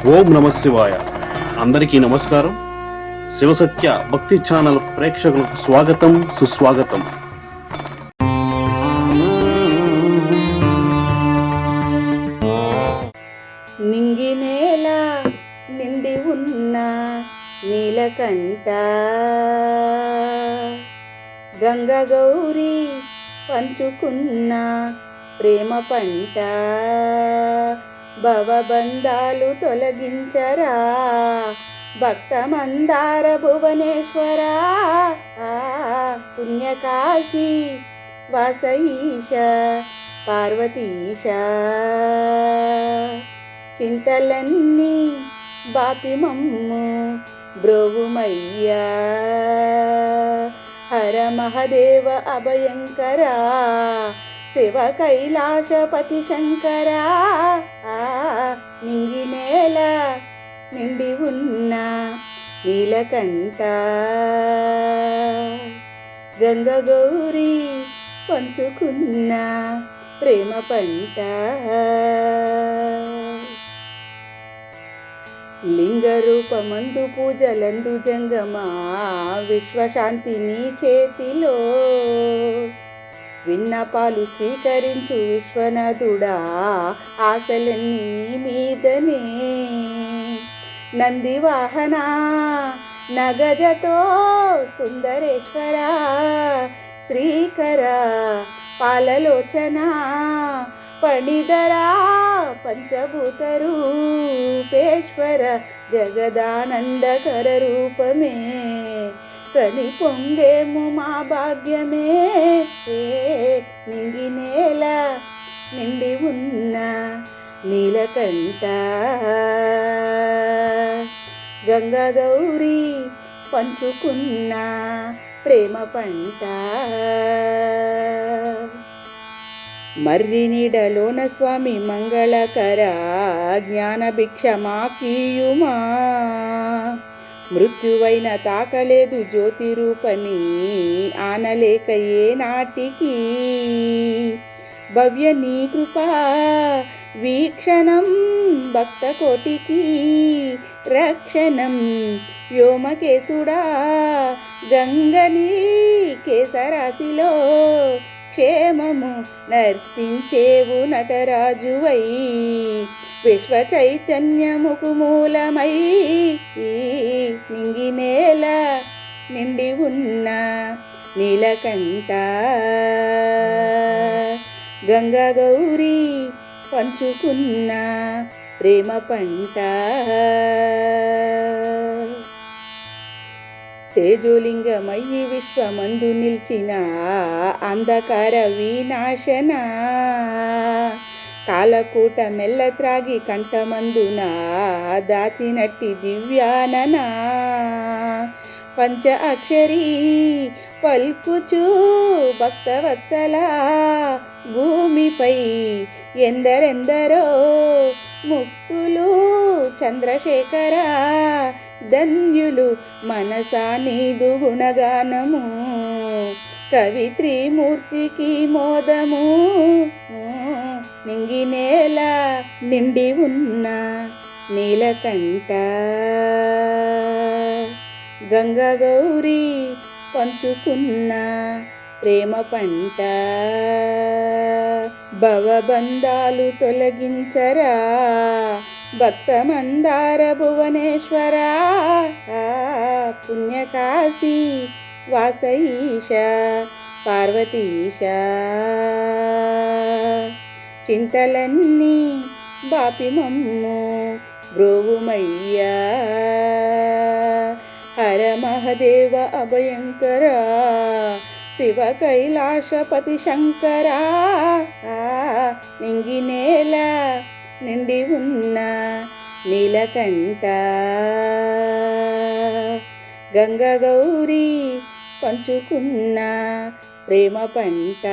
ఓం నమ శివాయ. అందరికీ నమస్కారం. శివసత్య భక్తి ఛానల్ ప్రేక్షకులకు స్వాగతం, సుస్వాగతం. నింగినేల నిండి ఉన్న నీలకంఠ గంగ గౌరీ పంచుకున్న ప్రేమ పంట భవబంధాలు తొలగించరా భక్త మందార భువనేశ్వర పుణ్యకాశీ వాసఈశ పార్వతీశ చింతలన్నీ బాపి మమ్ము బ్రోవుమయ్యా హర మహదేవ అభయంకర శివ కైలాసపతి శంకర నింగినేల నిండి ఉన్న నీలకంఠ గంగ గౌరీ పంచుకున్న ప్రేమ పంట లింగ రూపమందు పూజలందు జంగమా విశ్వశాంతి నీ చేతిలో విన్నపాలు స్వీకరించు విశ్వనాథుడా ఆశలన్నీ నీ మీదనే నంది వాహన నగజతో సుందరేశ్వర శ్రీకర పాలలోచన పణిధరా పంచభూత రూపేశ్వర జగదానందకర రూపమే కని పొంగేము మా భాగ్యమే నింగినేల నిండి ఉన్న నీలకంఠ గంగా గౌరీ పంచుకున్న ప్రేమ పంట మర్రి నీడలోన స్వామి మంగళకర జ్ఞాన భిక్ష మాకీయుమా మృత్యువైన తాకలేదు జ్యోతి రూపని ఆనలేక ఏ నాటికి భవ్య నీ కృపా వీక్షణం భక్త కోటికి రక్షణం వ్యోమకేశుడా గంగని కేసరాశిలో క్షేమము నర్తించేవు నటరాజువై విశ్వ చైతన్యముకు మూలమై నింగినేల నిండి ఉన్న నీలకంఠ గంగా గౌరీ పంచుకున్న ప్రేమ పంట తేజోలింగమయ్యి విశ్వమందు నిల్చిన అంధకార వినాశన కాలకూట మెల్ల త్రాగి కంఠమందున దాచినట్టి దివ్యానన పంచ అక్షరీ పల్కుచూ భక్తవత్సల భూమిపై ఎందరెందరో ముక్తులు చంద్రశేఖర ధన్యులు మనసా నీదు గుణగానము కవిత్రిమూర్తికి మోదము నింగినేల నిండి ఉన్న నీలకంఠ గంగ గౌరీ పంచుకున్న ప్రేమ పంట భవబంధాలు తొలగించరా భక్త మందార భువనేశ్వర పుణ్యకాశీ వాసఈశ పార్వతీశ చింతలన్నీ బాపి మమ్ము బ్రోవుమయ్యా హర మహదేవ అభయంకర శివ కైలాసపతి శంకర నింగినేల నిండి ఉన్న నీలకంఠ గంగ గౌరీ పంచుకున్న ప్రేమ పంట